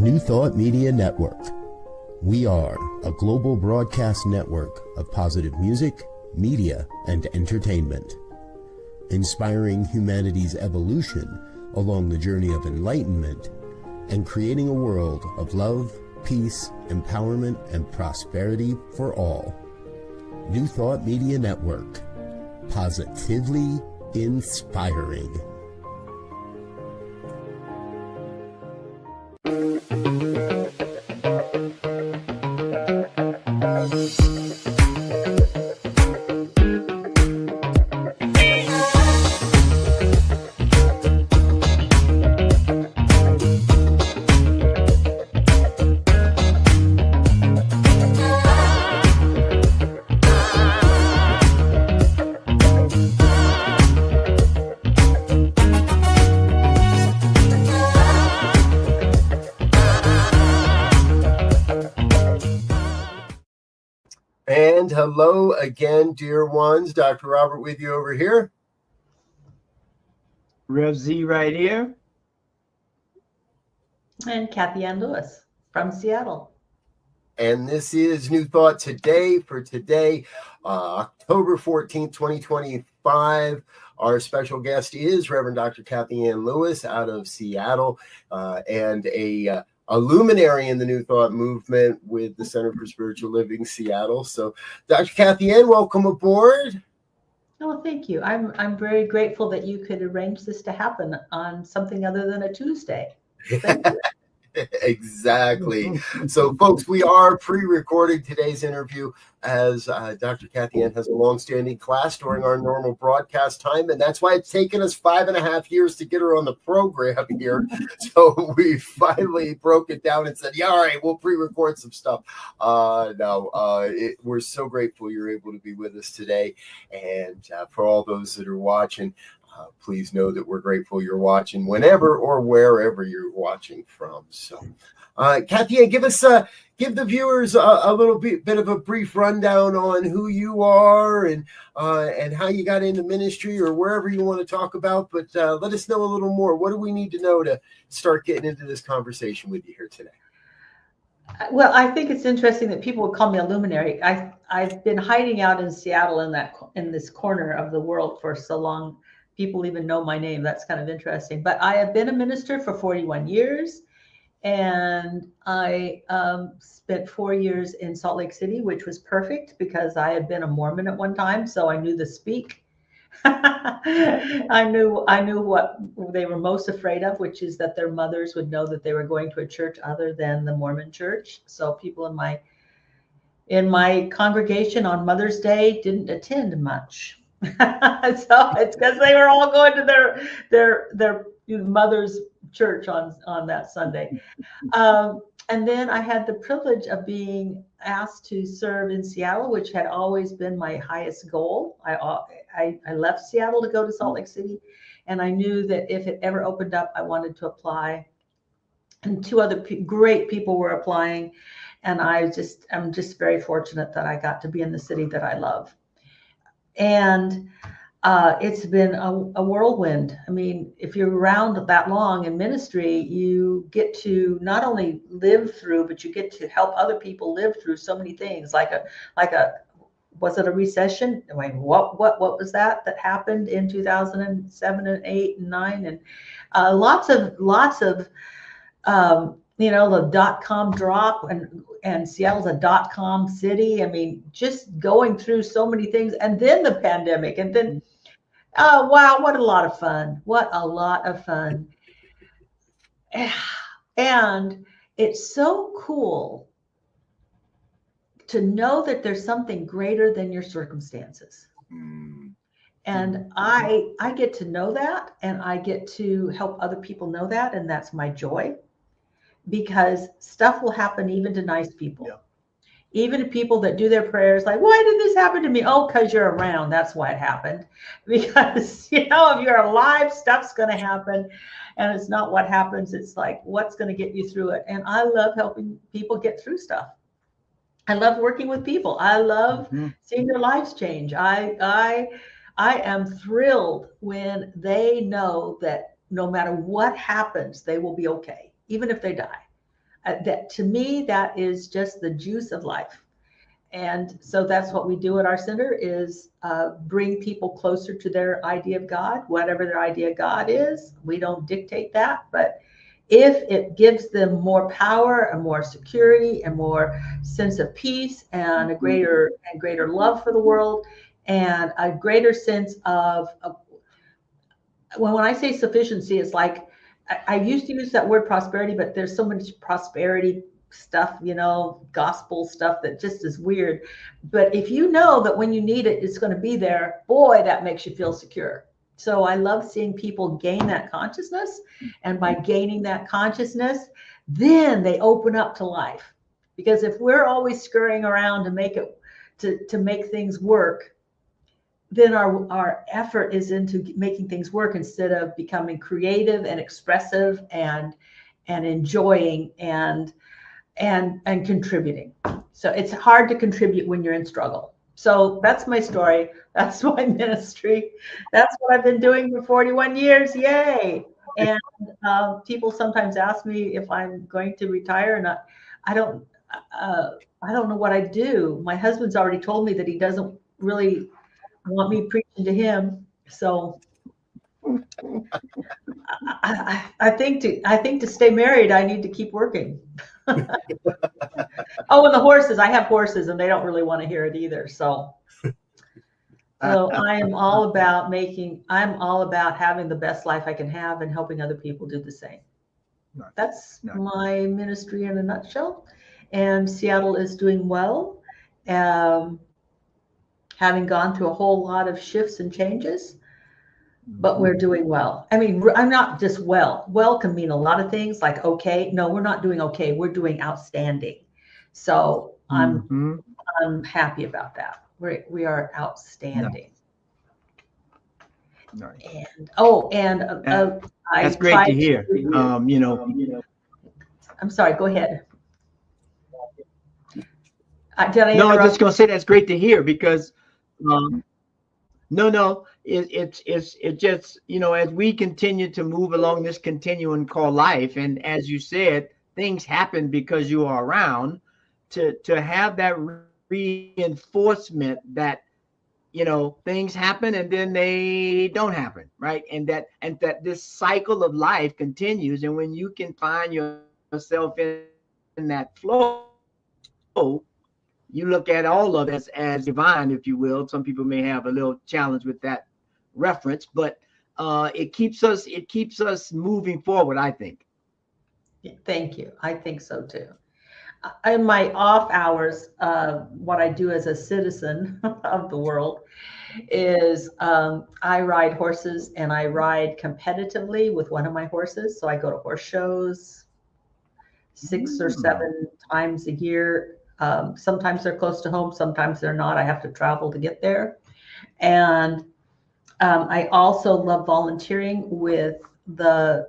New Thought Media Network. We are a global broadcast network of positive music, media, and entertainment, inspiring humanity's evolution along the journey of enlightenment and creating a world of love, peace, empowerment, and prosperity for all. New Thought Media Network. Positively inspiring. And hello again, dear ones. Dr. Robert with you over here. RevZ right here. And Kathianne Lewis from Seattle. And this is New Thought Today for today, October 14th, 2025. Our special guest is Reverend Dr. Kathianne Lewis out of Seattle, and a luminary in the New Thought movement with the Center for Spiritual Living Seattle. So, Dr. Kathianne, welcome aboard. Oh, thank you. I'm very grateful that you could arrange this to happen on something other than a Tuesday. Thank you. Exactly. So, folks, we are pre-recording today's interview as Dr. Kathianne has a long-standing class during our normal broadcast time, and that's why it's taken us 5.5 years to get her on the program here. So we finally broke it down and said, yeah, all right, we'll pre-record some stuff. We're so grateful you're able to be with us today. And for all those that are watching, please know that we're grateful you're watching whenever or wherever you're watching from. So, Kathianne, give the viewers a little bit of a brief rundown on who you are and how you got into ministry or wherever you want to talk about. But let us know a little more. What do we need to know to start getting into this conversation with you here today? Well, I think it's interesting that people would call me a luminary. I've been hiding out in Seattle in this corner of the world for so long. People even know my name. That's kind of interesting. But I have been a minister for 41 years. And I spent 4 years in Salt Lake City, which was perfect because I had been a Mormon at one time. So I knew the speak. I knew what they were most afraid of, which is that their mothers would know that they were going to a church other than the Mormon church. So people in my congregation on Mother's Day didn't attend much. So it's because they were all going to their mother's church on that Sunday. And then I had the privilege of being asked to serve in Seattle, which had always been my highest goal. I left Seattle to go to Salt Lake City, and I knew that if it ever opened up, I wanted to apply. And two other great people were applying, and I'm just very fortunate that I got to be in the city that I love. And it's been a whirlwind. I mean, if you're around that long in ministry, you get to not only live through, but you get to help other people live through so many things. Was it a recession? I mean, what was that happened in 2007 and 8 and 9, and lots of the .com drop, and Seattle's a .com city. I mean, just going through so many things, and then the pandemic, and then, oh, wow, what a lot of fun. What a lot of fun. And it's so cool to know that there's something greater than your circumstances. And I get to know that, and I get to help other people know that, and that's my joy. Because stuff will happen even to nice people. Yeah. Even to people that do their prayers like, why did this happen to me? Oh, because you're around. That's why it happened. Because, if you're alive, stuff's going to happen. And it's not what happens. It's like, what's going to get you through it? And I love helping people get through stuff. I love working with people. I love seeing their lives change. I am thrilled when they know that no matter what happens, they will be okay, even if they die. That to me, that is just the juice of life. And so that's what we do at our center is bring people closer to their idea of God, whatever their idea of God is. We don't dictate that, but if it gives them more power and more security and more sense of peace and a greater love for the world and a greater sense of when I say sufficiency, it's like I used to use that word prosperity, but there's so much prosperity stuff, gospel stuff that just is weird. But if you know that when you need it, it's going to be there, boy, that makes you feel secure. So I love seeing people gain that consciousness. And by gaining that consciousness, then they open up to life. Because if we're always scurrying around to make it to make things work, then our effort is into making things work instead of becoming creative and expressive and enjoying and contributing. So it's hard to contribute when you're in struggle. So that's my story. That's my ministry. That's what I've been doing for 41 years. Yay. And people sometimes ask me if I'm going to retire or not. I don't know what I do. My husband's already told me that he doesn't really want me preaching to him. So I think to stay married, I need to keep working. Oh, and the horses. I have horses and they don't really want to hear it either. So I'm all about having the best life I can have and helping other people do the same. That's my ministry in a nutshell. And Seattle is doing well. Having gone through a whole lot of shifts and changes, but we're doing well. I mean, I'm not just well. Well can mean a lot of things like okay. No, we're not doing okay. We're doing outstanding. So I'm happy about that. We are outstanding. Nice. And that's great to hear. I'm sorry. Go ahead. Did I no, interrupt? I'm just gonna say that's great to hear because it's just as we continue to move along this continuum called life, and as you said, things happen because you are around. To have that reinforcement that things happen and then they don't happen, right? And that this cycle of life continues, and when you can find yourself in that flow, you look at all of it as divine, if you will. Some people may have a little challenge with that reference, but it keeps us moving forward, I think. Thank you. I think so too. In my off hours, what I do as a citizen of the world is I ride horses, and I ride competitively with one of my horses. So I go to horse shows 6 or 7 times a year. Sometimes they're close to home, sometimes they're not. I have to travel to get there. And I also love volunteering with the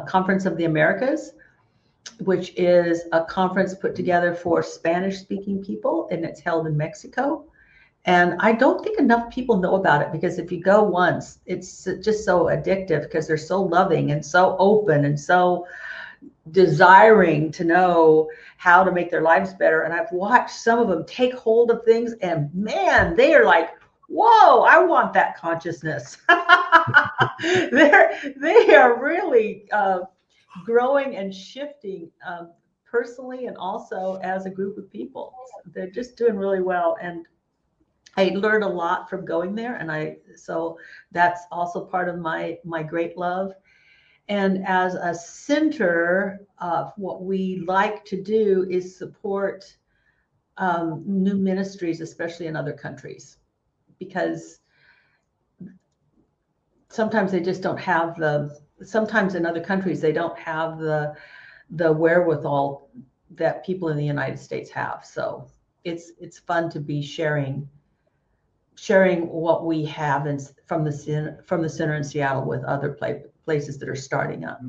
Conference of the Americas, which is a conference put together for Spanish-speaking people, and it's held in Mexico. And I don't think enough people know about it, because if you go once, it's just so addictive because they're so loving and so open and so desiring to know how to make their lives better. And I've watched some of them take hold of things, and man, they are like, whoa, I want that consciousness. They are really growing and shifting personally and also as a group of people. They're just doing really well. And I learned a lot from going there. And so that's also part of my great love. And as a center, what we like to do is support new ministries, especially in other countries, because sometimes they just don't have sometimes in other countries, they don't have the wherewithal that people in the United States have. So it's fun to be sharing what we have from the center in Seattle with other places that are starting up.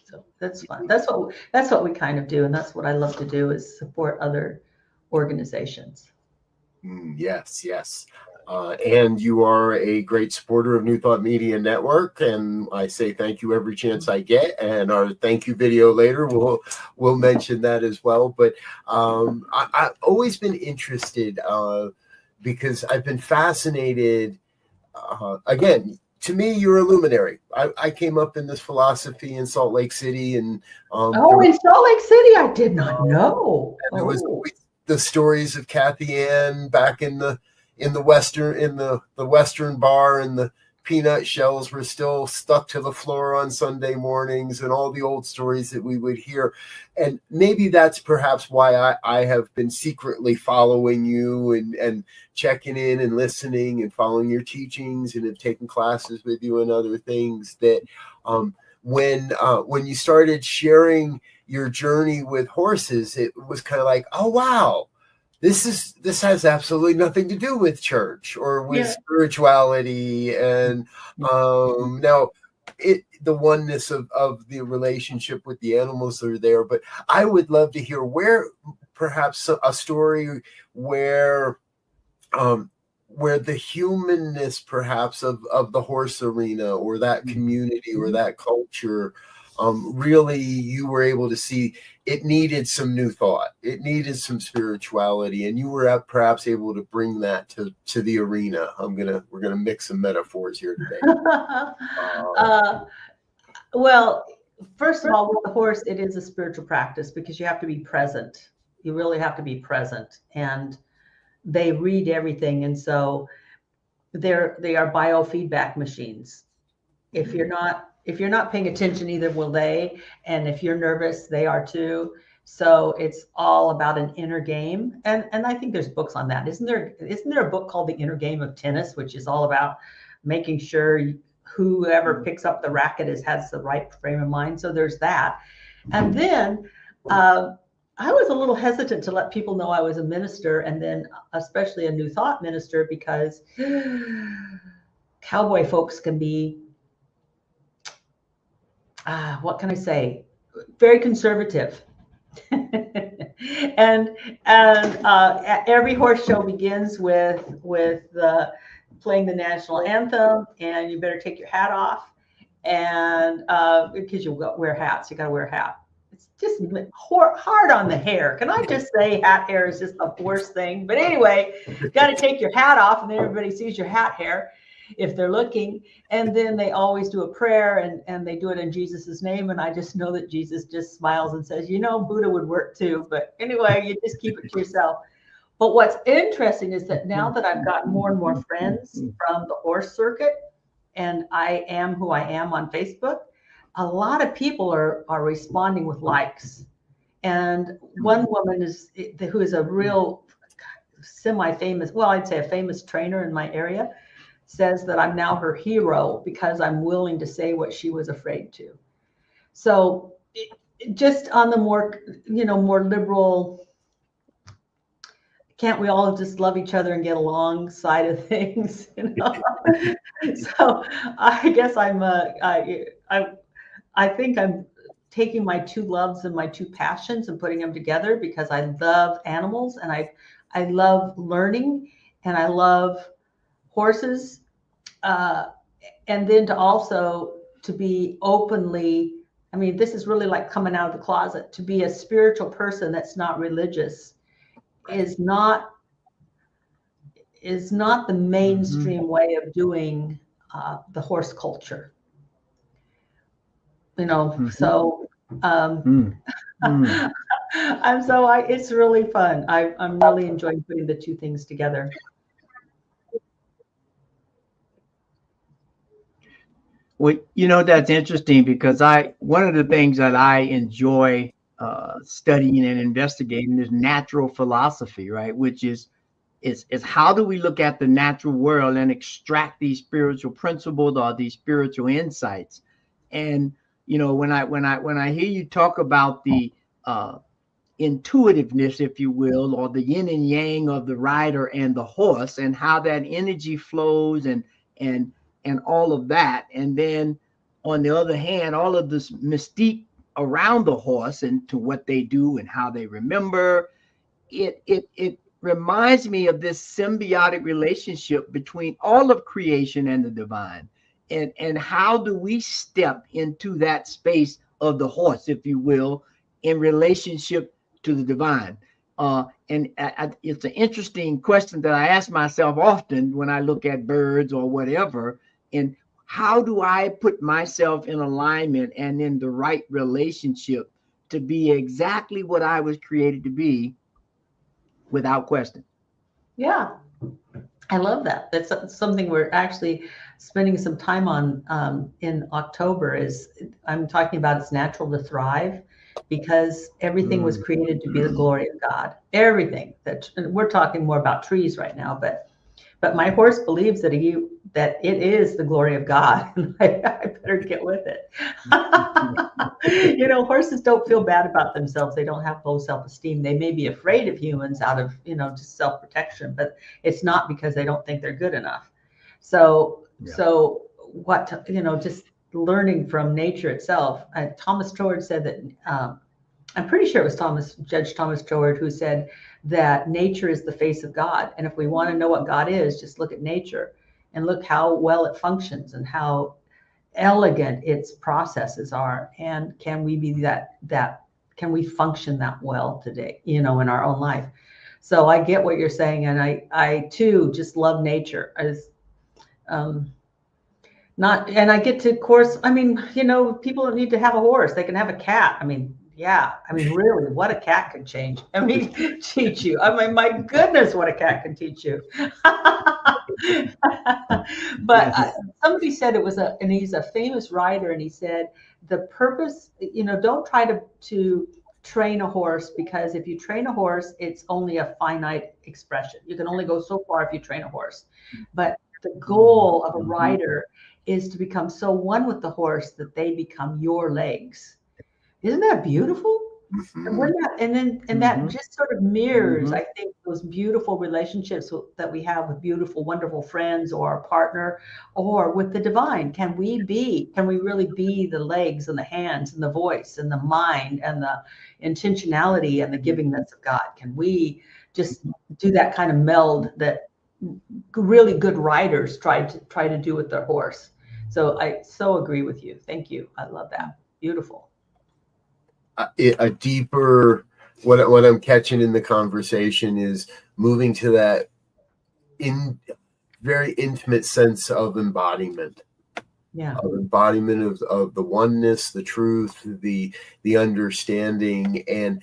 So that's fun. That's what we kind of do, and that's what I love to do, is support other organizations. Yes. And you are a great supporter of New Thought Media Network, and I say thank you every chance I get. And our thank you video later, we'll mention that as well. But I've always been interested because I've been fascinated. Again, to me, you're a luminary. I came up in this philosophy in Salt Lake City, and in Salt Lake City, I did not know. And there was the stories of Kathianne back in the Western bar, and the peanut shells were still stuck to the floor on Sunday mornings, and all the old stories that we would hear. And maybe that's perhaps why I have been secretly following you and checking in and listening and following your teachings, and have taken classes with you and other things. That when you started sharing your journey with horses, it was kind of like, oh wow, this has absolutely nothing to do with church or with spirituality. And now the oneness of the relationship with the animals are there. But I would love to hear where perhaps a story where the humanness perhaps of the horse arena, or that community, or that culture, really you were able to see it needed some new thought, it needed some spirituality, and you were perhaps able to bring that to the arena. We're gonna mix some metaphors here today. Well, first of all, with the horse, it is a spiritual practice because you have to be present. You really have to be present, and they read everything, and so they are biofeedback machines. If you're not paying attention, either will they. And if you're nervous, they are too. So it's all about an inner game. And I think there's books on that. Isn't there a book called The Inner Game of Tennis, which is all about making sure whoever picks up the racket has the right frame of mind? So there's that. And then I was a little hesitant to let people know I was a minister, and then especially a New Thought minister, because cowboy folks can be, what can I say, very conservative. and every horse show begins with playing the national anthem, and you better take your hat off, and because you wear hats, you got to wear a hat. It's just hard on the hair. Can I just say hat hair is just the worst thing? But anyway, you got to take your hat off, and then everybody sees your hat hair if they're looking. And then they always do a prayer, and they do it in Jesus's name. And I just know that Jesus just smiles and says, Buddha would work too. But anyway, you just keep it to yourself. But what's interesting is that now that I've got more and more friends from the horse circuit, and I am who I am on Facebook, a lot of people are responding with likes. And one woman who is a real semi-famous, well, I'd say a famous trainer in my area, says that I'm now her hero because I'm willing to say what she was afraid to. So just on the more liberal, can't we all just love each other and get along side of things? So I guess I think I'm taking my two loves and my two passions and putting them together, because I love animals, and I love learning, and I love horses, and then to be openly, I mean, this is really like coming out of the closet. To be a spiritual person that's not religious is not the mainstream way of doing the horse culture. So it's really fun. I'm really enjoying putting the two things together. Well, that's interesting, because one of the things that I enjoy studying and investigating is natural philosophy, right? Which is how do we look at the natural world and extract these spiritual principles or these spiritual insights? And when I hear you talk about the intuitiveness, if you will, or the yin and yang of the rider and the horse, and how that energy flows and all of that. And then on the other hand, all of this mystique around the horse and to what they do and how they remember it reminds me of this symbiotic relationship between all of creation and the divine. And how do we step into that space of the horse, if you will, in relationship to the divine? It's an interesting question that I ask myself often when I look at birds or whatever. And how do I put myself in alignment and in the right relationship to be exactly what I was created to be without question? Yeah, I love that. That's something we're actually spending some time on in October. Is I'm talking about it's natural to thrive, because everything was created to be the glory of God. Everything that, and we're talking more about trees right now, but my horse believes that it is the glory of God. I better get with it. Horses don't feel bad about themselves. They don't have low self-esteem. They may be afraid of humans out of, just self-protection, but it's not because they don't think they're good enough. So just learning from nature itself. Thomas Troward said that, I'm pretty sure it was Judge Thomas Troward, who said that nature is the face of God. And if we want to know what God is, just look at nature and look how well it functions and how elegant its processes are. And can we be can we function that well today, in our own life? So I get what you're saying. And I too just love nature. And I get to, of course, people don't need to have a horse. They can have a cat. Really, what a cat can change. Teach you. My goodness, what a cat can teach you. But somebody said and he's a famous writer, and he said, the purpose, don't try to train a horse, because if you train a horse, it's only a finite expression. You can only go so far if you train a horse. But the goal of a rider is to become so one with the horse that they become your legs. Isn't that beautiful? And that just sort of mirrors, I think, those beautiful relationships that we have with beautiful, wonderful friends or a partner or with the divine. Can we really be the legs and the hands and the voice and the mind and the intentionality and the givingness of God? Can we just do that kind of meld that really good riders try to do with their horse? So I so agree with you. Thank you. I love that. Beautiful. A deeper, what I'm catching in the conversation is moving to that very intimate sense of embodiment. Yeah. Of embodiment of the oneness, the truth, the understanding. And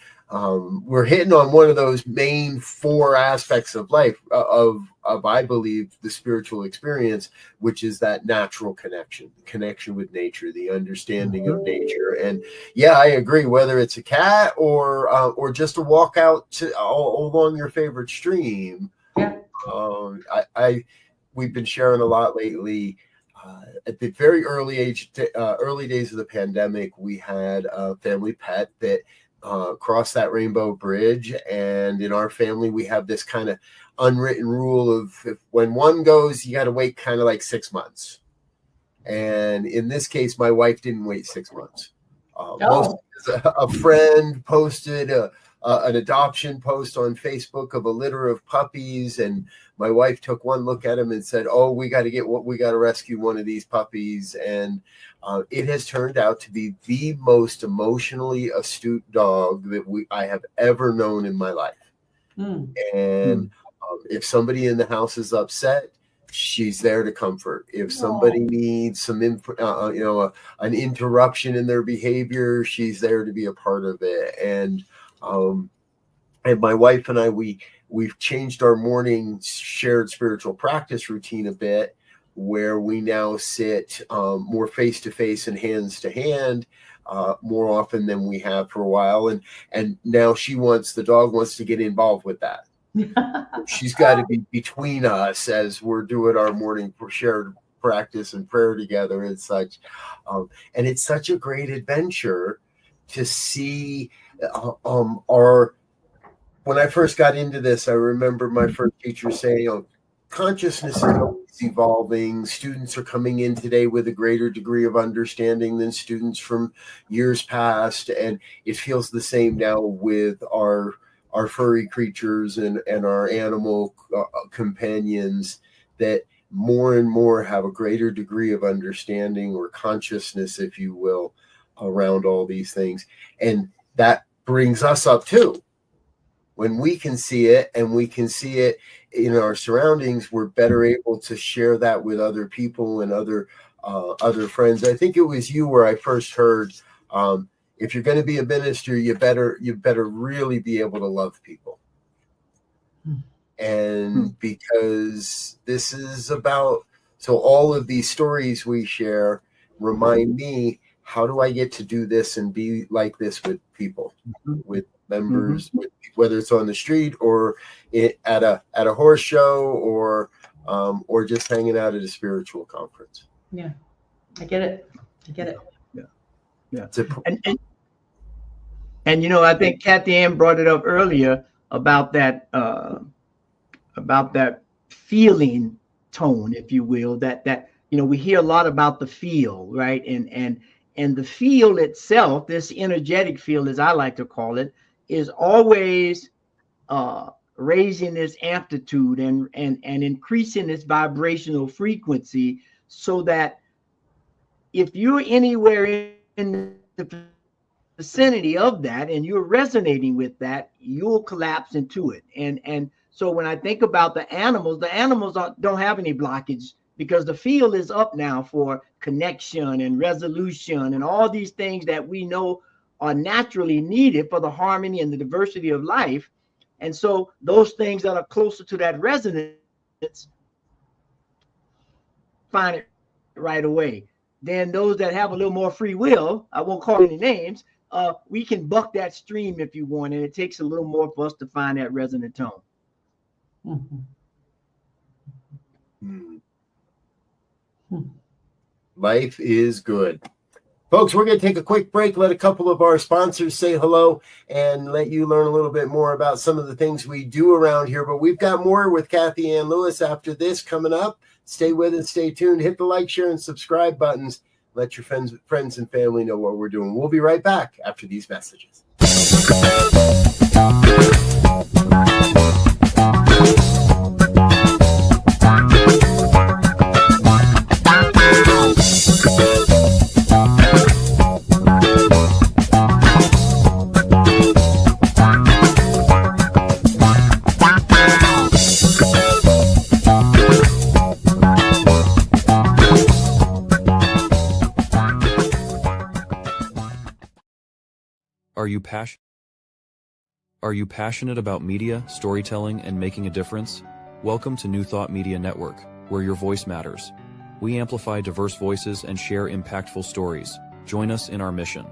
we're hitting on one of those main 4 aspects of life, of I believe, the spiritual experience, which is that natural connection with nature, the understanding of nature. And yeah, I agree, whether it's a cat or just a walk out along your favorite stream. Yeah. We've been sharing a lot lately. At the very early days of the pandemic, we had a family pet that crossed that rainbow bridge. And in our family, we have this kind of unwritten rule of when one goes, you got to wait kind of like 6 months. And in this case, my wife didn't wait 6 months. A friend posted an adoption post on Facebook of a litter of puppies, and my wife took one look at him and said, "Oh, we got to rescue one of these puppies." And it has turned out to be the most emotionally astute dog that I have ever known in my life. And if somebody in the house is upset, she's there to comfort. If somebody needs some an interruption in their behavior, she's there to be a part of it. And my wife and I, we've changed our morning shared spiritual practice routine a bit, where we now sit more face to face and hands to hand more often than we have for a while. And now the dog wants to get involved with that. She's got to be between us as we're doing our morning shared practice and prayer together and such. And it's such a great adventure to see when I first got into this, I remember my first teacher saying, consciousness is always evolving. Students are coming in today with a greater degree of understanding than students from years past. And it feels the same now with our our furry creatures and our animal companions, that more and more have a greater degree of understanding or consciousness, if you will, around all these things. And that brings us up too. When we can see it, and we can see it in our surroundings, we're better able to share that with other people and other friends. I think it was you where I first heard, if you're going to be a minister, you better really be able to love people. And because this is about, so all of these stories we share remind me, how do I get to do this and be like this with people, with members, whether it's on the street or at a horse show or just hanging out at a spiritual conference. Yeah, I get it. Yeah. And you know, I think Kathianne brought it up earlier about that feeling tone, if you will, that you know, we hear a lot about the feel, right? And the feel itself, this energetic field, as I like to call it, is always raising its amplitude and increasing its vibrational frequency, so that if you're anywhere in the vicinity of that and you're resonating with that, you'll collapse into it. And so when I think about the animals don't have any blockage, because the field is up now for connection and resolution and all these things that we know are naturally needed for the harmony and the diversity of life. And so those things that are closer to that resonance find it right away. Then those that have a little more free will, I won't call any names, we can buck that stream if you want, and it takes a little more for us to find that resonant tone. Life is good. Folks, we're going to take a quick break, let a couple of our sponsors say hello, and let you learn a little bit more about some of the things we do around here. But we've got more with Kathianne Lewis after this coming up. Stay with us, stay tuned, hit the like, share, and subscribe buttons. Let your friends and family know what we're doing. We'll be right back after these messages. Are you passionate about media, storytelling, and making a difference? Welcome to New Thought Media Network, where your voice matters. We amplify diverse voices and share impactful stories. Join us in our mission.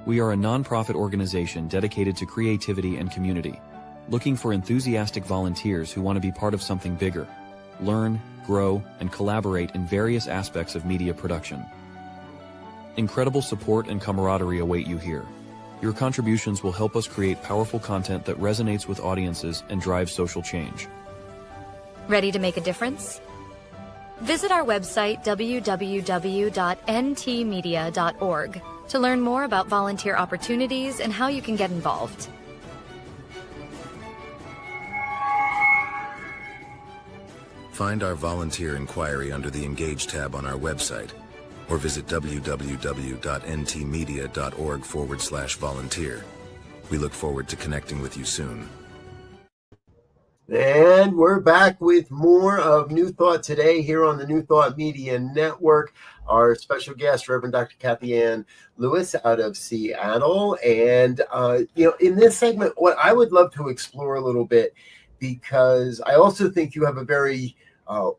We are a nonprofit organization dedicated to creativity and community, looking for enthusiastic volunteers who want to be part of something bigger. Learn, grow, and collaborate in various aspects of media production. Incredible support and camaraderie await you here. Your contributions will help us create powerful content that resonates with audiences and drives social change. Ready to make a difference? Visit our website www.ntmedia.org to learn more about volunteer opportunities and how you can get involved. Find our volunteer inquiry under the Engage tab on our website, or visit www.ntmedia.org/volunteer. We look forward to connecting with you soon. And we're back with more of New Thought today here on the New Thought Media Network. Our special guest, Reverend Dr. Kathianne Lewis out of Seattle. And, in this segment, what I would love to explore a little bit, because I also think you have a very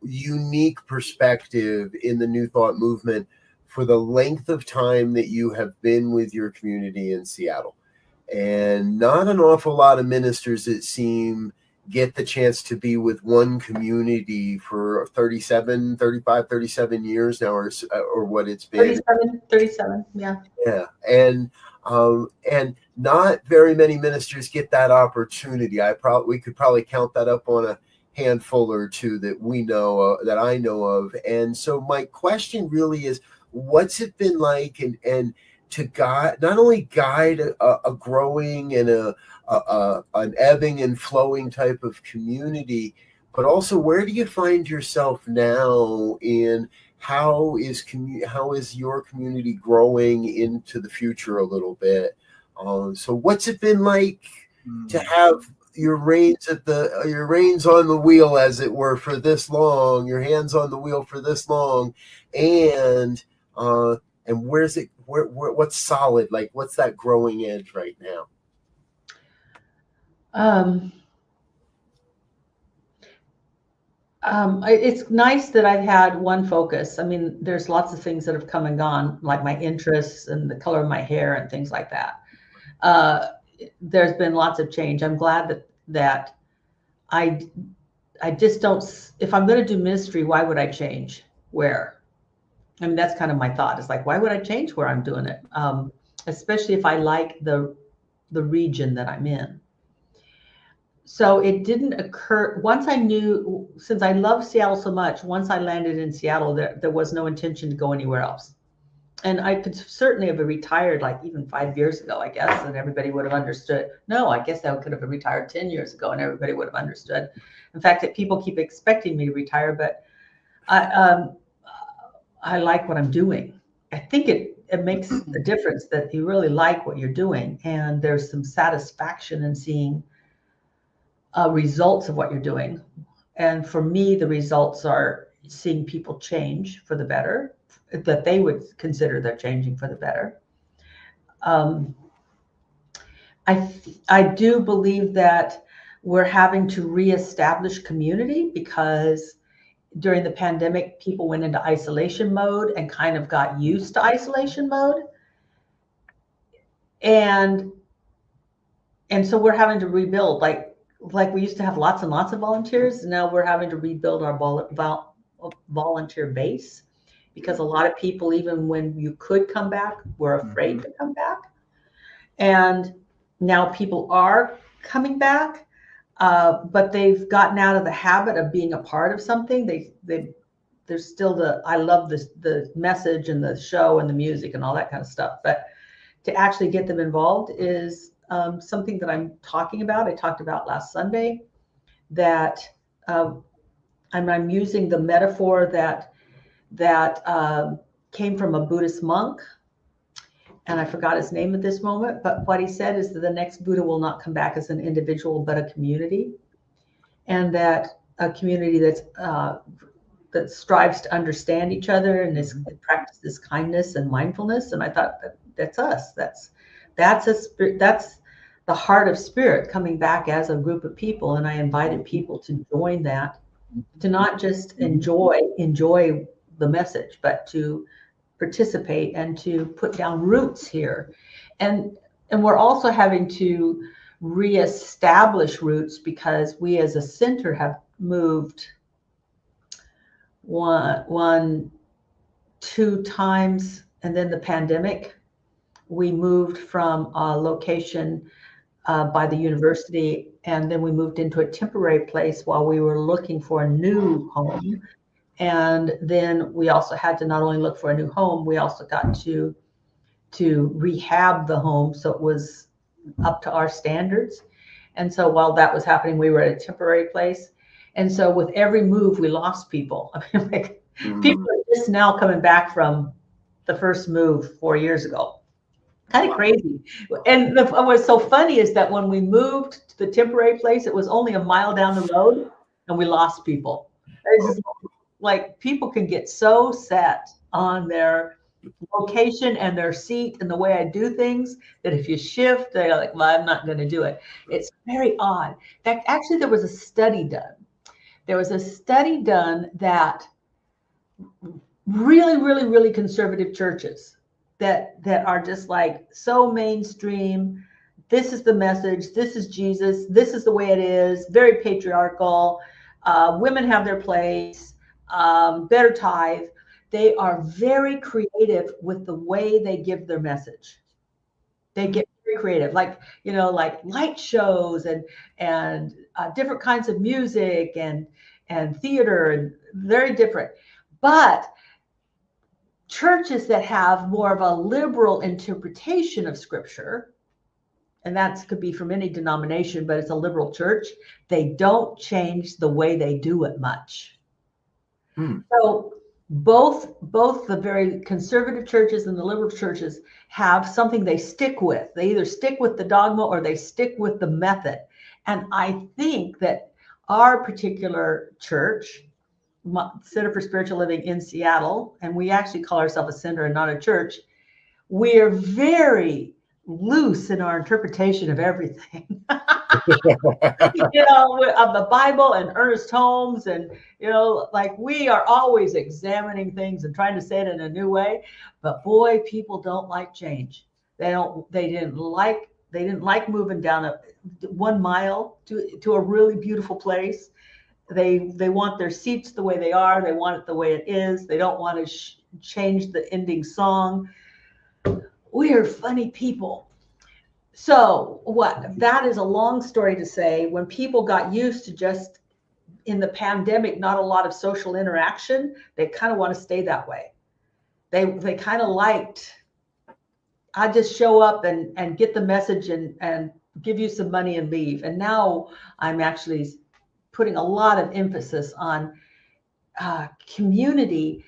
unique perspective in the New Thought movement for the length of time that you have been with your community in Seattle. And not an awful lot of ministers, it seems, get the chance to be with one community for 35, 37 years now, or what it's been. 37, yeah. Yeah, and not very many ministers get that opportunity. We could probably count that up on a handful or two that we know, that I know of. And so my question really is, what's it been like, and to guide, not only guide a growing and a an ebbing and flowing type of community, but also where do you find yourself now in how is your community growing into the future a little bit? So what's it been like to have your reins on the wheel, as it were, for this long, your hands on the wheel for this long, and what's solid, like what's that growing edge right now? It's nice that I've had one focus. I mean, there's lots of things that have come and gone, like my interests and the color of my hair and things like that. There's been lots of change. I'm glad that I just don't, if I'm going to do ministry, why would I change where? I mean, that's kind of my thought. It's like, why would I change where I'm doing it? Especially if I like the region that I'm in. So it didn't occur once I knew, since I love Seattle so much, once I landed in Seattle, there was no intention to go anywhere else. And I could certainly have retired like even 5 years ago, I guess, and everybody would have understood. No, I guess I could have retired 10 years ago and everybody would have understood. In fact, that people keep expecting me to retire, but I like what I'm doing. I think it makes a difference that you really like what you're doing. And there's some satisfaction in seeing results of what you're doing. And for me, the results are seeing people change for the better, that they would consider they're changing for the better. I do believe that we're having to reestablish community because during the pandemic, people went into isolation mode and kind of got used to isolation mode. And so we're having to rebuild, like we used to have lots and lots of volunteers. Now we're having to rebuild our volunteer base because a lot of people, even when you could come back, were afraid to come back. And now people are coming back, but they've gotten out of the habit of being a part of something. There's still I love the message and the show and the music and all that kind of stuff. But to actually get them involved is something that I'm talking about. I talked about last Sunday that I'm using the metaphor that came from a Buddhist monk, and I forgot his name at this moment, but what he said is that the next Buddha will not come back as an individual, but a community, and that a community that strives to understand each other and practices kindness and mindfulness. And I thought that's us. That's the heart of spirit coming back as a group of people. And I invited people to join that, to not just enjoy the message, but to participate and to put down roots here. And we're also having to reestablish roots because we as a center have moved two times, and then the pandemic, we moved from a location by the university, and then we moved into a temporary place while we were looking for a new home. And then we also had to not only look for a new home, we also got to rehab the home so it was up to our standards. And so while that was happening, we were at a temporary place. And so with every move, we lost people. I mean, people are just now coming back from the first move 4 years ago. Kind of crazy. And what's so funny is that when we moved to the temporary place, it was only a mile down the road and we lost people. It's just like people can get so set on their location and their seat and the way I do things that if you shift, they're like, well, I'm not going to do it. It's very odd. In fact, actually, there was a study done. There was a study done that really, really, really conservative churches that are just like so mainstream. This is the message. This is Jesus. This is the way it is. Very patriarchal. Women have their place. Better tithe. They are very creative with the way they give their message. They get very creative, like light shows and different kinds of music and theater, and very different. But churches that have more of a liberal interpretation of Scripture and that could be from any denomination, but it's a liberal church, they don't change the way they do it much. So both the very conservative churches and the liberal churches have something they stick with. They either stick with the dogma or they stick with the method. And I think that our particular church, Center for Spiritual Living in Seattle, and we actually call ourselves a center and not a church, we're very loose in our interpretation of everything. Of the Bible and Ernest Holmes, and like we are always examining things and trying to say it in a new way. But boy, people don't like change. They didn't like moving down 1 mile to a really beautiful place. They want their seats the way they are. They want it the way it is. They don't want to change the ending song. We're funny people. So that is a long story to say, when people got used to just in the pandemic, not a lot of social interaction, they kind of want to stay that way. They kind of liked, I just show up and get the message and give you some money and leave. And now I'm actually putting a lot of emphasis on community.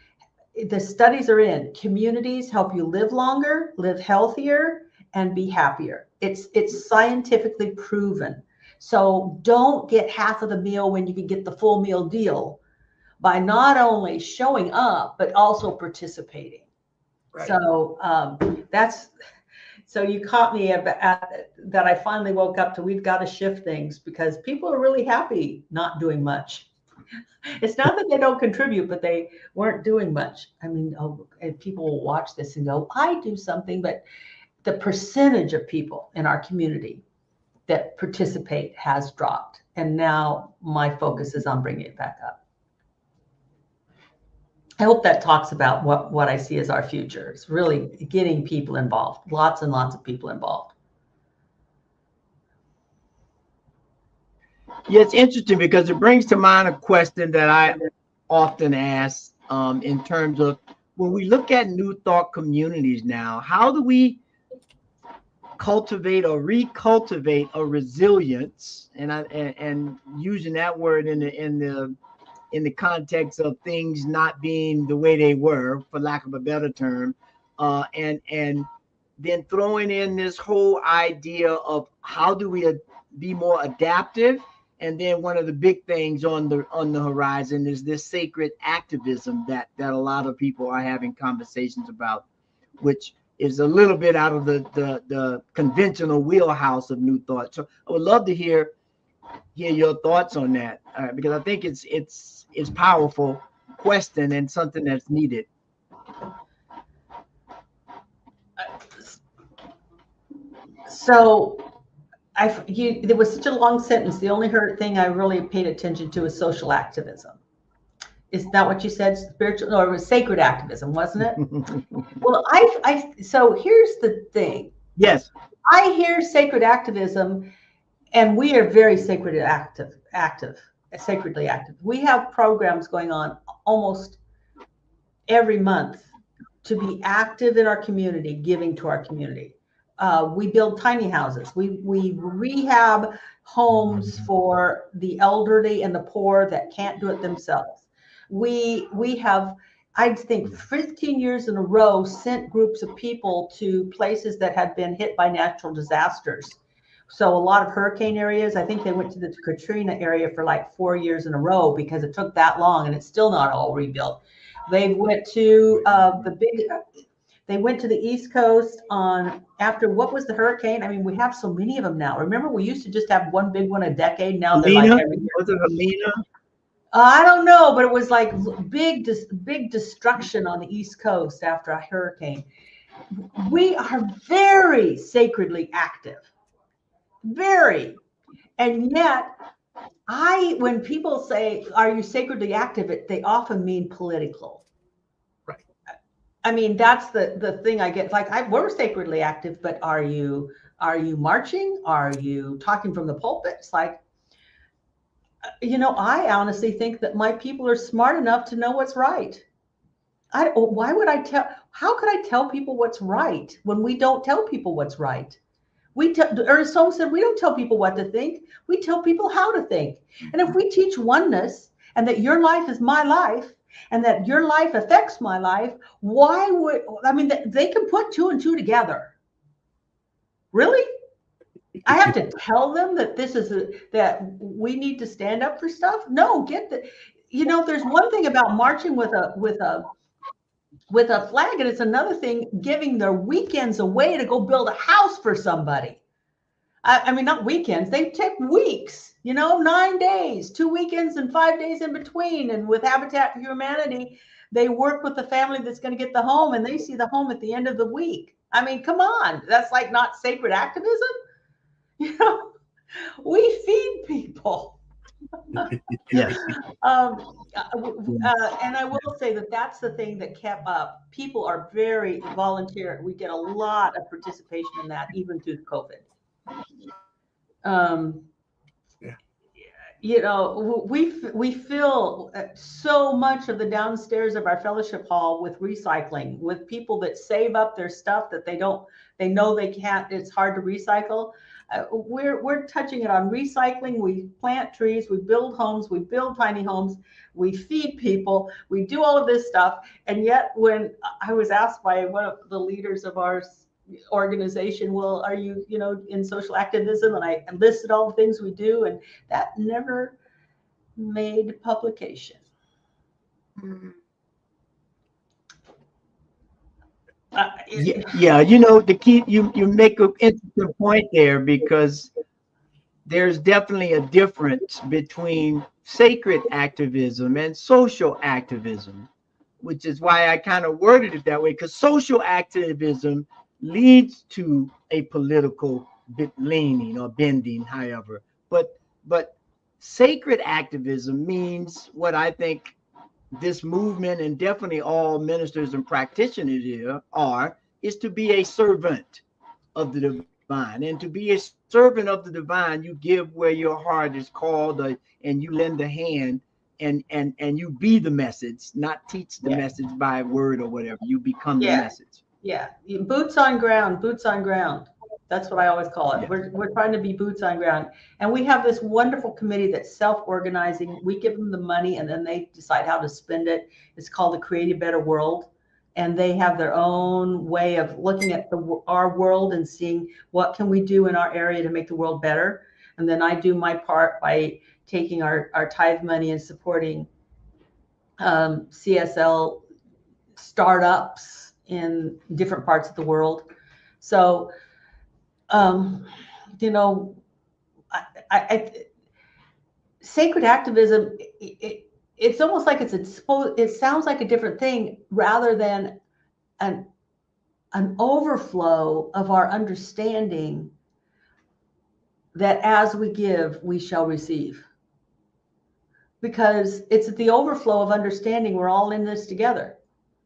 The studies are in. Communities help you live longer, live healthier, and be happier. It's scientifically proven. So don't get half of the meal when you can get the full meal deal by not only showing up, but also participating. Right. So you caught me at that. I finally woke up to, we've got to shift things because people are really happy not doing much. It's not that they don't contribute, but they weren't doing much. I mean, and people will watch this and go, I do something, but the percentage of people in our community that participate has dropped. And now my focus is on bringing it back up. I hope that talks about what I see as our future. It's really getting people involved, lots and lots of people involved. Yeah, it's interesting because it brings to mind a question that I often ask in terms of when we look at New Thought communities now, how do we cultivate or recultivate a resilience? And using that word in the context of things not being the way they were, for lack of a better term, and then throwing in this whole idea of how do we be more adaptive. And then one of the big things on the horizon is this sacred activism that a lot of people are having conversations about, which is a little bit out of the conventional wheelhouse of New Thought. So I would love to hear your thoughts on that, because I think it's powerful question and something that's needed. So there was such a long sentence. The only thing I really paid attention to is social activism. Is that what you said? Spiritual, or it was sacred activism, wasn't it? Well, so here's the thing. Yes. I hear sacred activism, and we are very sacredly active. We have programs going on almost every month to be active in our community, giving to our community. We build tiny houses. We rehab homes for the elderly and the poor that can't do it themselves. We have, I think, 15 years in a row sent groups of people to places that had been hit by natural disasters. So a lot of hurricane areas, I think they went to the Katrina area for like 4 years in a row because it took that long and it's still not all rebuilt. They went to they went to the East Coast after what was the hurricane? I mean, we have so many of them now. Remember, we used to just have one big one a decade. Now they're like every year. Was it Helena? I don't know, but it was like big destruction on the East Coast after a hurricane. We are very sacredly active, very, and yet when people say, "Are you sacredly active?" they often mean political. Right. I mean, that's the thing I get. Like, we're sacredly active, but are you marching? Are you talking from the pulpit? It's like, I honestly think that my people are smart enough to know what's right. How could I tell people what's right when we don't tell people what's right? Ernest Holmes said, we don't tell people what to think. We tell people how to think. And if we teach oneness and that your life is my life and that your life affects my life, they can put 2 and 2 together. Really? I have to tell them that that we need to stand up for stuff? No, there's one thing about marching with a flag, and it's another thing giving their weekends away to go build a house for somebody. I mean, not weekends, they take weeks, 9 days, 2 weekends and 5 days in between. And with Habitat for Humanity, they work with the family that's going to get the home, and they see the home at the end of the week. I mean, come on, that's like not sacred activism. We feed people. Yes. And I will say that's the thing that kept up. People are very volunteer. We get a lot of participation in that, even through COVID. We fill so much of the downstairs of our fellowship hall with recycling, with people that save up their stuff that they know they can't, it's hard to recycle. We're touching it on recycling. We plant trees, we build homes, we build tiny homes, we feed people, we do all of this stuff. And yet when I was asked by one of the leaders of our organization, well, are you, in social activism? And I listed all the things we do, and that never made publication. The key, you make an interesting point there, because there's definitely a difference between sacred activism and social activism, which is why I kind of worded it that way, because social activism leads to a political leaning or bending, however. But sacred activism means what I think this movement, and definitely all ministers and practitioners here is to be a servant of the divine. And to be a servant of the divine, you give where your heart is called, and you lend a hand, and you be the message, not teach the message by word or whatever. You become the message. Yeah, boots on ground. That's what I always call it. Yeah. We're trying to be boots on ground. And we have this wonderful committee that's self-organizing. We give them the money, and then they decide how to spend it. It's called the Create a Better World. And they have their own way of looking at our world and seeing what can we do in our area to make the world better. And then I do my part by taking our tithe money and supporting CSL startups in different parts of the world. So, sacred activism, it's almost like it sounds like a different thing rather than an overflow of our understanding that as we give, we shall receive. Because it's the overflow of understanding. We're all in this together.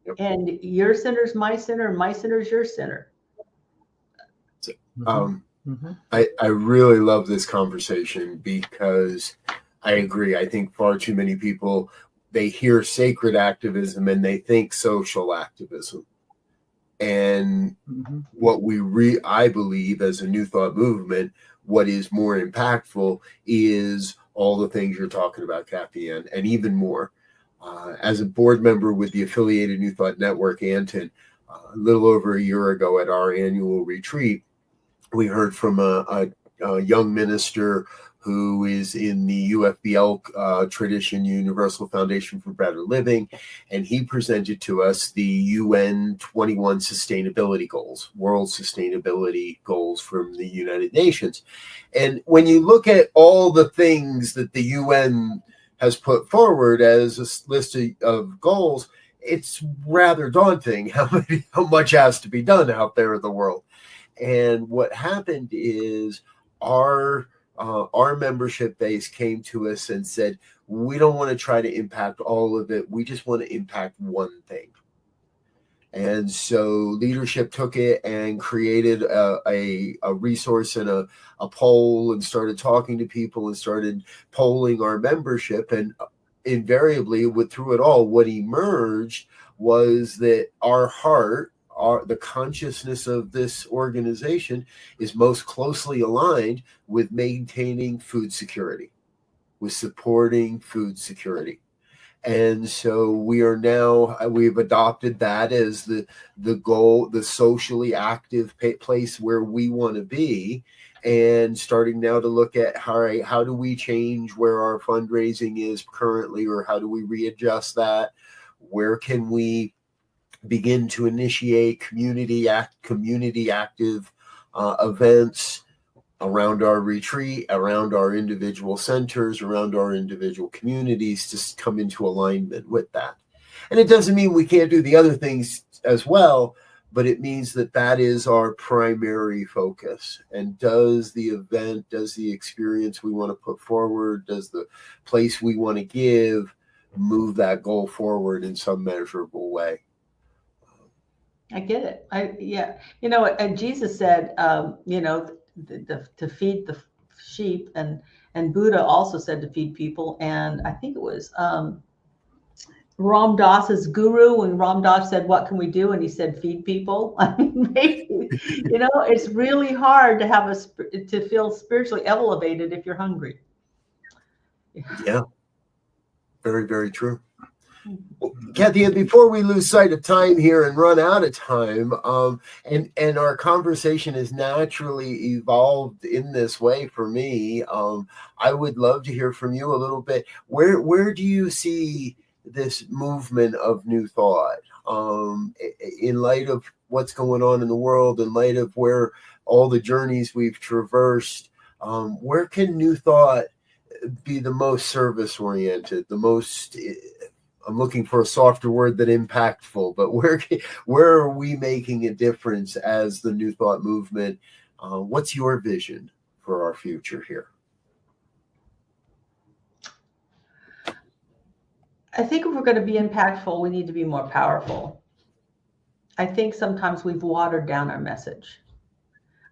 Yep. And your sinner's my sinner, and my sinner's your sinner. I really love this conversation, because I agree. I think far too many people, they hear sacred activism and they think social activism. And what I believe as a New Thought movement, what is more impactful is all the things you're talking about, Kathianne, and even more. As a board member with the affiliated New Thought Network, ANTN, a little over a year ago at our annual retreat, we heard from a young minister who is in the UFBL tradition, Universal Foundation for Better Living, and he presented to us the UN 21 sustainability goals, world sustainability goals from the United Nations. And when you look at all the things that the UN has put forward as a list of goals, it's rather daunting how much has to be done out there in the world. And what happened is our membership base came to us and said, we don't want to try to impact all of it. We just want to impact one thing. And so leadership took it and created a resource and a poll, and started talking to people and started polling our membership. And invariably, through it all, what emerged was that our heart, the consciousness of this organization is most closely aligned with maintaining food security, with supporting food security. And so we've adopted that as the goal, the socially active place where we want to be, and starting now to look at how do we change where our fundraising is currently, or how do we readjust that? Where can we begin to initiate community active events around our retreat, around our individual centers, around our individual communities, to come into alignment with that. And it doesn't mean we can't do the other things as well, but it means that is our primary focus. And does the event, does the experience we want to put forward, does the place we want to give move that goal forward in some measurable way? I get it. And Jesus said, to feed the sheep, and Buddha also said to feed people. And I think it was Ram Dass's guru, when Ram Dass said, "What can we do?" and he said, "Feed people." I mean, maybe, it's really hard to feel spiritually elevated if you're hungry. Yeah, very, very true. Well, Kathianne, before we lose sight of time here and run out of time, and our conversation has naturally evolved in this way for me, I would love to hear from you a little bit. Where do you see this movement of New Thought in light of what's going on in the world, in light of where all the journeys we've traversed? Where can New Thought be the most service oriented, the most, I'm looking for a softer word than impactful, but where are we making a difference as the New Thought movement? What's your vision for our future here? I think if we're going to be impactful, we need to be more powerful. I think sometimes we've watered down our message.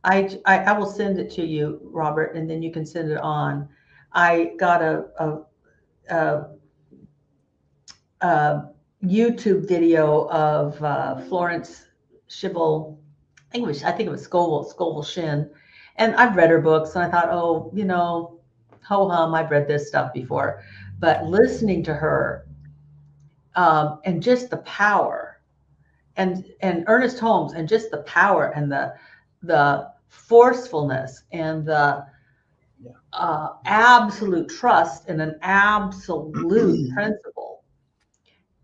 I will send it to you, Robert, and then you can send it on. I got a YouTube video of Florence Scovel, I think it was Scovel Shin, and I've read her books, and I thought, ho hum, I've read this stuff before, but listening to her, and just the power, and Ernest Holmes, and just the power and the forcefulness and the absolute trust in an absolute principle.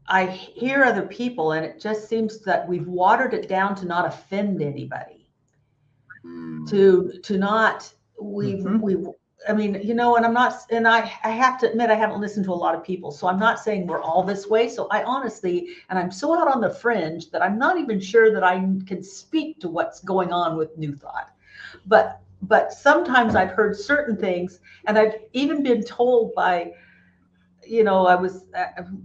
I hear other people, and it just seems that we've watered it down to not offend anybody, to not, and I'm not, and I have to admit, I haven't listened to a lot of people, so I'm not saying we're all this way. So I honestly, and I'm so out on the fringe that I'm not even sure that I can speak to what's going on with New Thought. But sometimes I've heard certain things, and I've even been told by, I was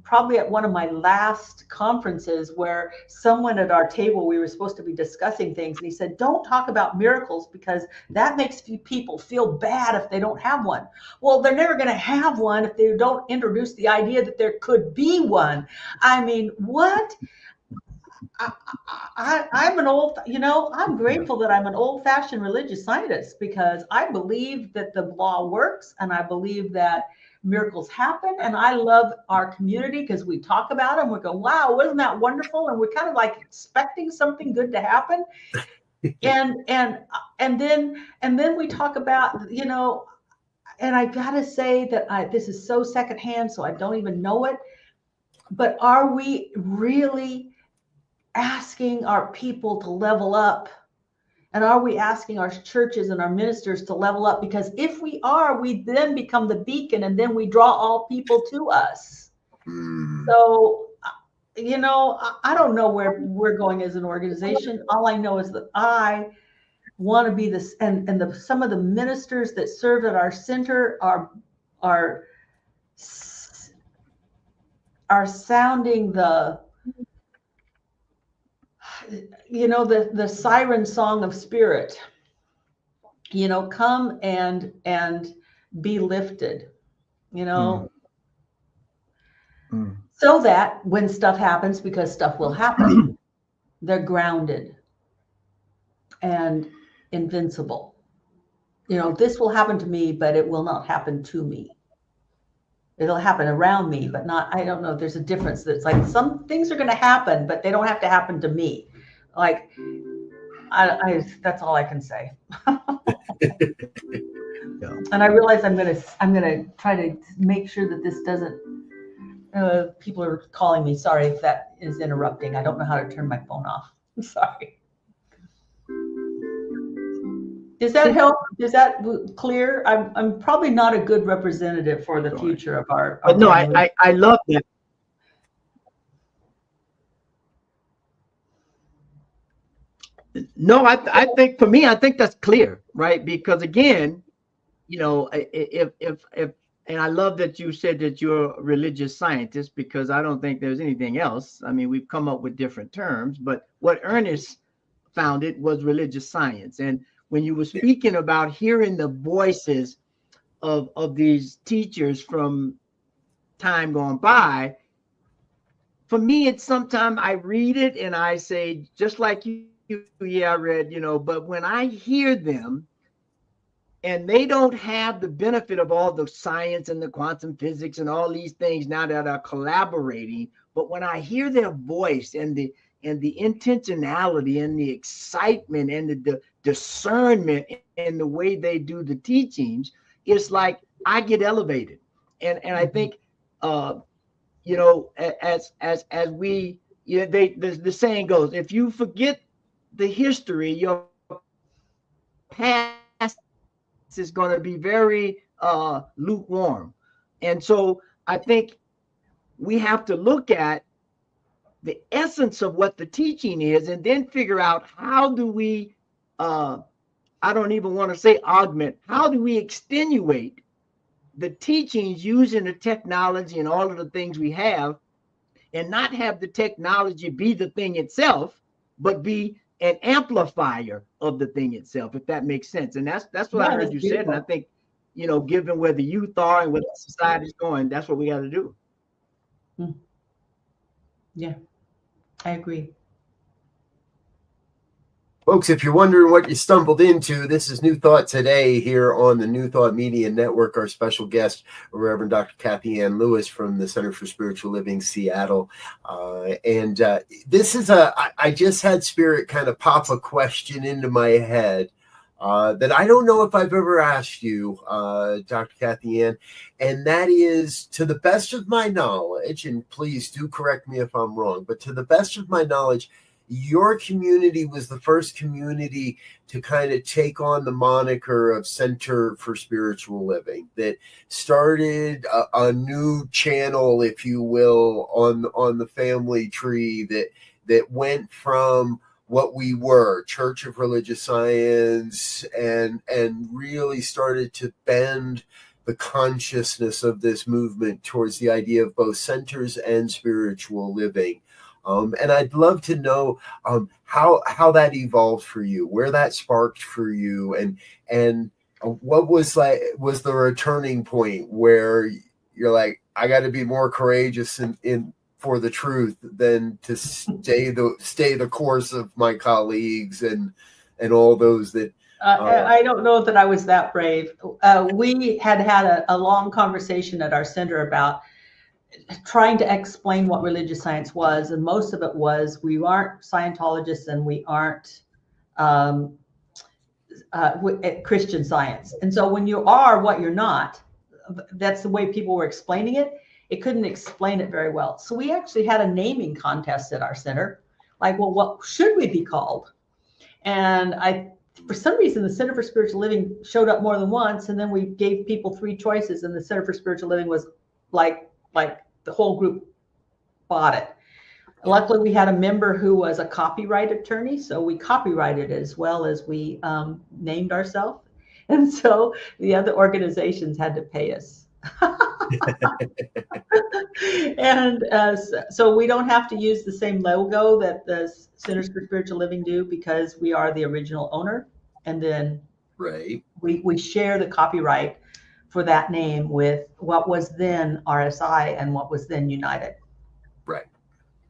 probably at one of my last conferences where someone at our table, we were supposed to be discussing things, and he said, "Don't talk about miracles because that makes people feel bad if they don't have one." Well, they're never going to have one if they don't introduce the idea that there could be one. I mean, what? I'm an old, I'm grateful that I'm an old-fashioned religious scientist, because I believe that the law works, and I believe that miracles happen, and I love our community because we talk about them. We go, "Wow, wasn't that wonderful?" And we're kind of like expecting something good to happen. and then we talk about, and I gotta say that this is so secondhand, so I don't even know it. But are we really asking our people to level up? And are we asking our churches and our ministers to level up? Because if we are, we then become the beacon, and then we draw all people to us. So, I don't know where we're going as an organization. All I know is that I want to be this, and some of the ministers that serve at our center are sounding the siren song of spirit, come and be lifted, so that when stuff happens, because stuff will happen, they're grounded and invincible. This will happen to me, but it will not happen to me. It'll happen around me, but not, I don't know. There's a difference. That's like some things are going to happen, but they don't have to happen to me. Like, that's all I can say. And I realize I'm gonna try to make sure that this doesn't. People are calling me. Sorry if that is interrupting. I don't know how to turn my phone off. I'm sorry. Does that help? Is that clear? I'm probably not a good representative for the future of our. But no, I love that. No, I think for me, I think that's clear, right? Because again, if and I love that you said that you're a religious scientist, because I don't think there's anything else. I mean, we've come up with different terms, but what Ernest founded was religious science. And when you were speaking about hearing the voices of these teachers from time gone by, for me, it's sometimes I read it and I say, just like you, yeah, I read, but when I hear them and they don't have the benefit of all the science and the quantum physics and all these things now that are collaborating, but when I hear their voice and the intentionality and the excitement and the discernment and the way they do the teachings, it's like I get elevated. And I think, as we, the saying goes, if you forget the history, your past is going to be very lukewarm. And so I think we have to look at the essence of what the teaching is and then figure out how do we, I don't even want to say augment, how do we extenuate the teachings using the technology and all of the things we have, and not have the technology be the thing itself, but be an amplifier of the thing itself, if that makes sense. And that's what I heard you said. And I think, given where the youth are and where the society is going, that's what we got to do. Yeah, I agree. Folks, if you're wondering what you stumbled into, this is New Thought Today here on the New Thought Media Network. Our special guest, Reverend Dr. Kathianne Lewis from the Center for Spiritual Living, Seattle. This is I just had Spirit kind of pop a question into my head that I don't know if I've ever asked you, Dr. Kathianne, and that is, to the best of my knowledge, and please do correct me if I'm wrong, but to the best of my knowledge, your community was the first community to kind of take on the moniker of Center for Spiritual Living, that started a new channel, if you will, on the family tree that went from what we were, Church of Religious Science, and really started to bend the consciousness of this movement towards the idea of both centers and spiritual living. And I'd love to know how that evolved for you, where that sparked for you, and what was the returning point where you're like, I got to be more courageous in for the truth than to stay the course of my colleagues and all those that. I don't know that I was that brave. We had a long conversation at our center about trying to explain what religious science was, and most of it was we aren't Scientologists and we aren't Christian Science. And so when you are what you're not, that's the way people were explaining it. It couldn't explain it very well. So we actually had a naming contest at our center, like, well, what should we be called? And for some reason, the Center for Spiritual Living showed up more than once, and then we gave people 3 choices, and the Center for Spiritual Living was like the whole group bought it. Luckily, we had a member who was a copyright attorney, so we copyrighted as well as we named ourselves. And so the other organizations had to pay us. And so we don't have to use the same logo that the Centers for Spiritual Living do, because we are the original owner. And then we share the copyright for that name with what was then RSI and what was then United. Right.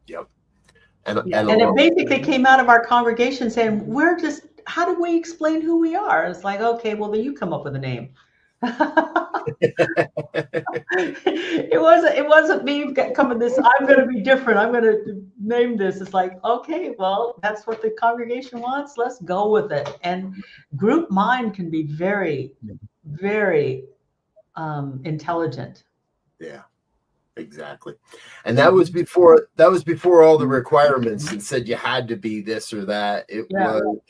Yep. And it basically came out of our congregation saying, how do we explain who we are? It's like, okay, well, then you come up with a name. It wasn't me coming this, I'm going to be different, I'm going to name this. It's like, okay, well, that's what the congregation wants, let's go with it. And group mind can be very, very intelligent. Yeah, exactly. And that was before all the requirements and said you had to be this or that. It was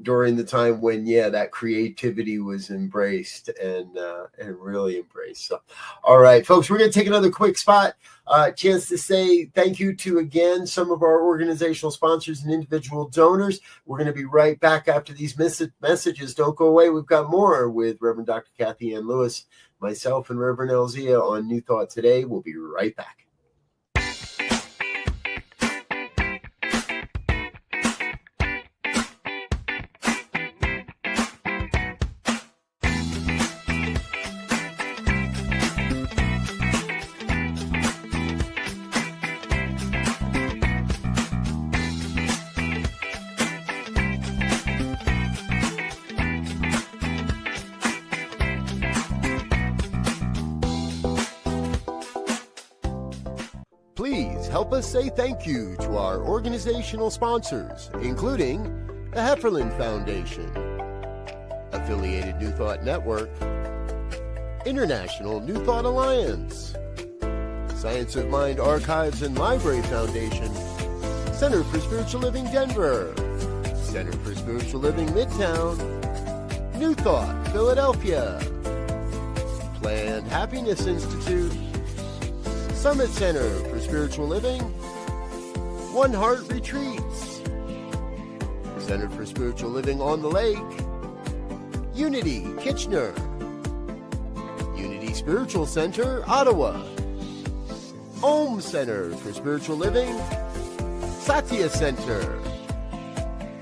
during the time when that creativity was embraced and really embraced. So, all right, folks, we're going to take another quick spot, chance to say thank you to again some of our organizational sponsors and individual donors. We're going to be right back after these messages. Don't go away. We've got more with Reverend Dr. Kathianne Lewis, myself, and Reverend Elzia on New Thought Today. We'll be right back. Please help us say thank you to our organizational sponsors, including the Hefferland Foundation, Affiliated New Thought Network, International New Thought Alliance, Science of Mind Archives and Library Foundation, Center for Spiritual Living Denver, Center for Spiritual Living Midtown, New Thought Philadelphia, Planned Happiness Institute, Summit Center for Spiritual Living, One Heart Retreats, Center for Spiritual Living on the Lake, Unity Kitchener, Unity Spiritual Center Ottawa, Om Center for Spiritual Living, Satya Center,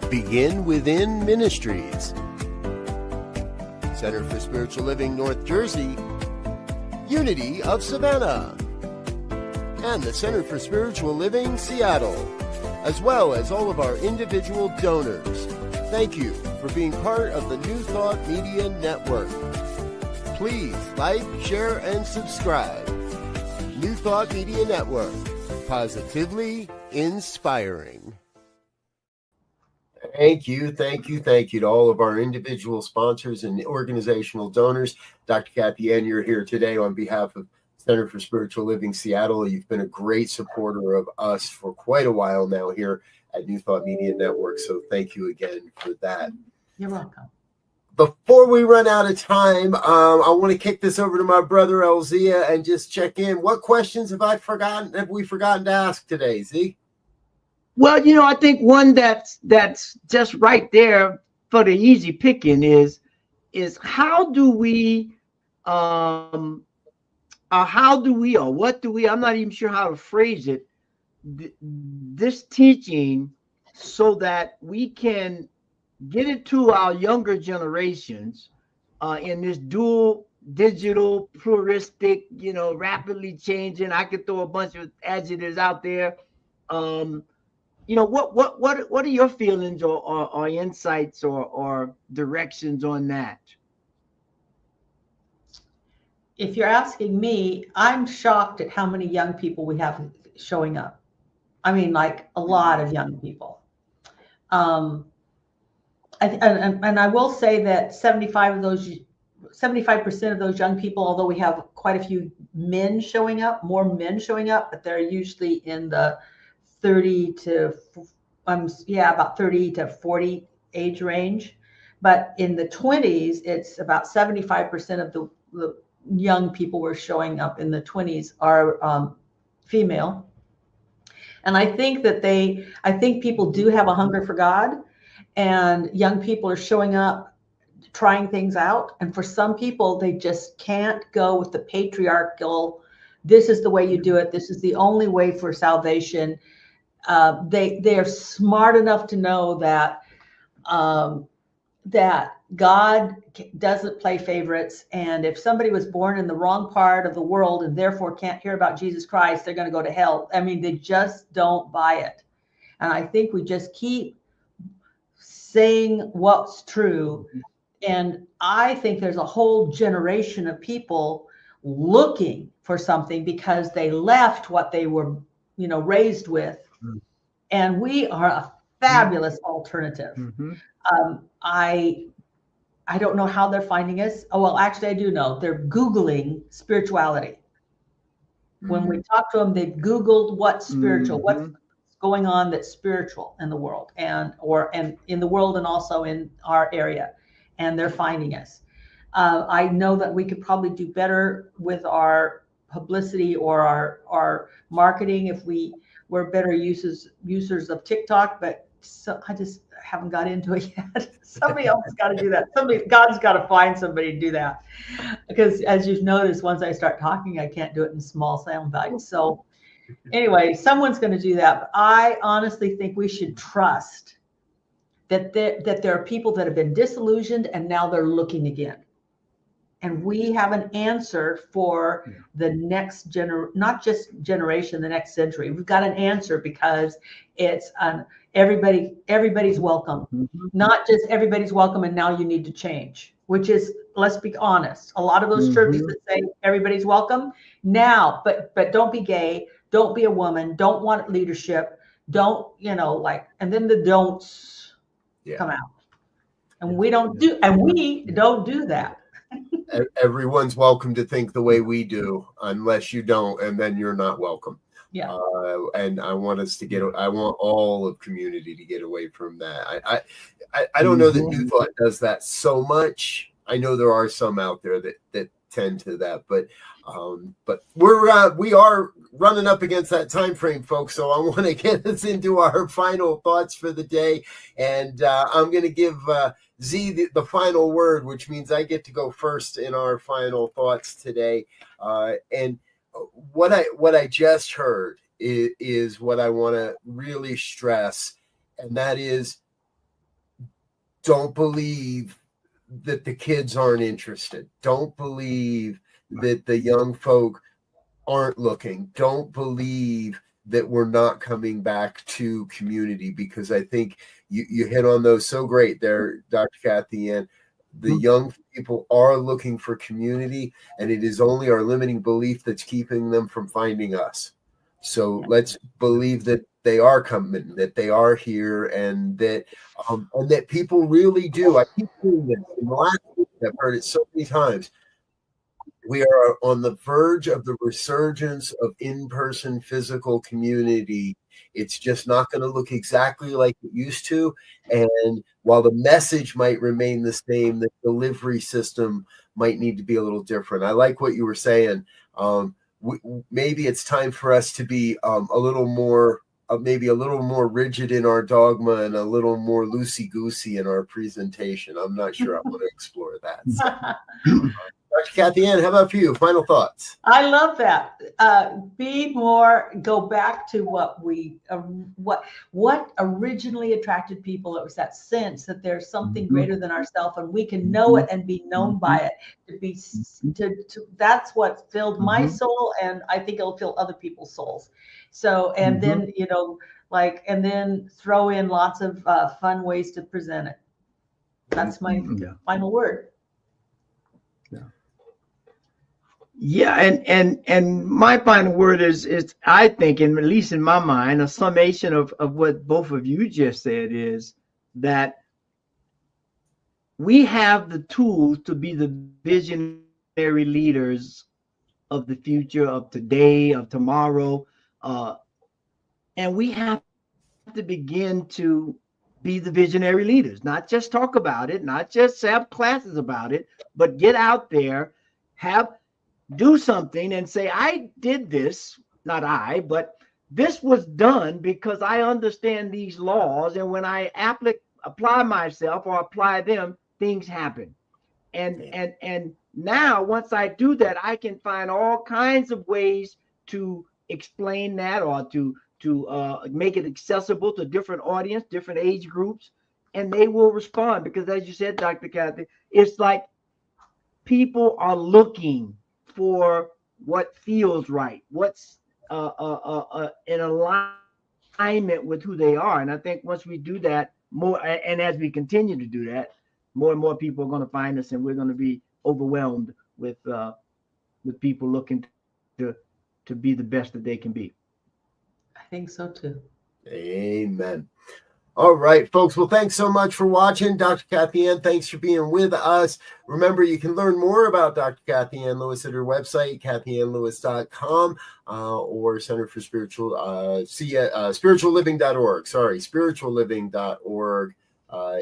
Begin Within Ministries, Center for Spiritual Living North Jersey, Unity of Savannah, and the Center for Spiritual Living Seattle, as well as all of our individual donors. Thank you for being part of the New Thought Media Network. Please like, share, and subscribe. New Thought Media Network, positively inspiring. Thank you to all of our individual sponsors and organizational donors. Dr. Kathianne, you're here today on behalf of Center for Spiritual Living Seattle. You've been a great supporter of us for quite a while now here at New Thought Media Network. So thank you again for that. You're welcome. Before we run out of time, I want to kick this over to my brother Elzia and just check in. What questions have we forgotten to ask today, Z? Well, I think one that's just right there for the easy picking is how do we or what do we, I'm not even sure how to phrase it, this teaching so that we can get it to our younger generations in this dual digital pluralistic, rapidly changing, I could throw a bunch of adjectives out there. What are your feelings or insights or directions on that? If you're asking me, I'm shocked at how many young people we have showing up. I mean, like a lot of young people. And I will say that 75% of those young people, although we have quite a few men showing up, more men showing up, but they're usually in the 30 to 40 age range. But in the 20s, it's about 75% of the young people were showing up in the 20s are female. And I think people do have a hunger for God, and young people are showing up, trying things out. And for some people, they just can't go with the patriarchal, this is the way you do it, this is the only way for salvation. They're smart enough to know that God doesn't play favorites. And if somebody was born in the wrong part of the world and therefore can't hear about Jesus Christ, they're going to go to hell. I mean, they just don't buy it. And I think we just keep saying what's true. And I think there's a whole generation of people looking for something because they left what they were, raised with. And we are a fabulous alternative. I don't know how they're finding us. Oh, well, actually, I do know. They're Googling spirituality. When we talk to them, they've Googled what's spiritual, what's going on that's spiritual in the world, and in the world, and also in our area, and they're finding us. I know that we could probably do better with our publicity or our marketing if we were better users of TikTok, but I just haven't got into it yet. Somebody else has got to do that. God's got to find somebody to do that, because as you've noticed, once I start talking, I can't do it in small sound bites. So anyway, someone's going to do that. But I honestly think we should trust that there are people that have been disillusioned and now they're looking again. And we have an answer for the next not just generation, the next century. We've got an answer because it's everybody's welcome. Not just everybody's welcome and now you need to change, which is, let's be honest, a lot of those churches that say everybody's welcome now, but don't be gay, don't be a woman, don't want leadership, don't, and then the don'ts come out. And we don't do that. Everyone's welcome to think the way we do, unless you don't, and then you're not welcome. Yeah. And I want us to I want all of community to get away from that. I don't know that New Thought does that so much. I know there are some out there that tend to that, but we are running up against that time frame, folks. So I want to get us into our final thoughts for the day, and I'm going to give Z the final word, which means I get to go first in our final thoughts today. And what I just heard is what I want to really stress, and that is, don't believe that the kids aren't interested. Don't believe that the young folk aren't looking. Don't believe that we're not coming back to community, because I think you hit on those so great there, Dr. Kathianne. The young people are looking for community, and it is only our limiting belief that's keeping them from finding us. So let's believe that they are coming, that they are here, and that people really do. I keep hearing this in the last week. I've heard it so many times. We are on the verge of the resurgence of in-person physical community. It's just not going to look exactly like it used to. And while the message might remain the same, the delivery system might need to be a little different. I like what you were saying. Maybe it's time for us to be a little more rigid in our dogma and a little more loosey-goosey in our presentation. I'm not sure I want to explore that. So. Dr. Kathianne, how about for you? Final thoughts. I love that. Go back to what originally attracted people. It was that sense that there's something greater than ourselves, and we can know it and be known by it. That's what filled my soul, and I think it'll fill other people's souls. So, and then, and then throw in lots of fun ways to present it. That's my final word. Yeah, and my final word is I think, and at least in my mind, a summation of what both of you just said, is that we have the tools to be the visionary leaders of the future, of today, of tomorrow, and we have to begin to be the visionary leaders, not just talk about it, not just have classes about it, but get out there, do something and say, I did this, not I, but this was done because I understand these laws. And when I apply myself or apply them, things happen. And now once I do that, I can find all kinds of ways to explain that, or to make it accessible to different audience, different age groups, and they will respond. Because as you said, Dr. Kathy, it's like people are looking for what feels right, what's in alignment alignment with who they are. And I think once we do that more, and as we continue to do that, more and more people are going to find us, and we're going to be overwhelmed with people looking to be the best that they can be. I think so too. Amen. All right, folks. Well, thanks so much for watching. Dr. Kathianne, thanks for being with us. Remember, you can learn more about Dr. Kathianne Lewis at her website, KathianneLewis.com, or Center for spiritualliving.org. Sorry, spiritualliving.org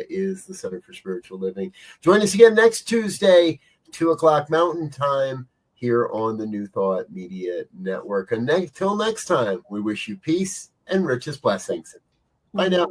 is the Center for Spiritual Living. Join us again next Tuesday, 2:00 Mountain Time, here on the New Thought Media Network. And until next time, we wish you peace and richest blessings. Bye now.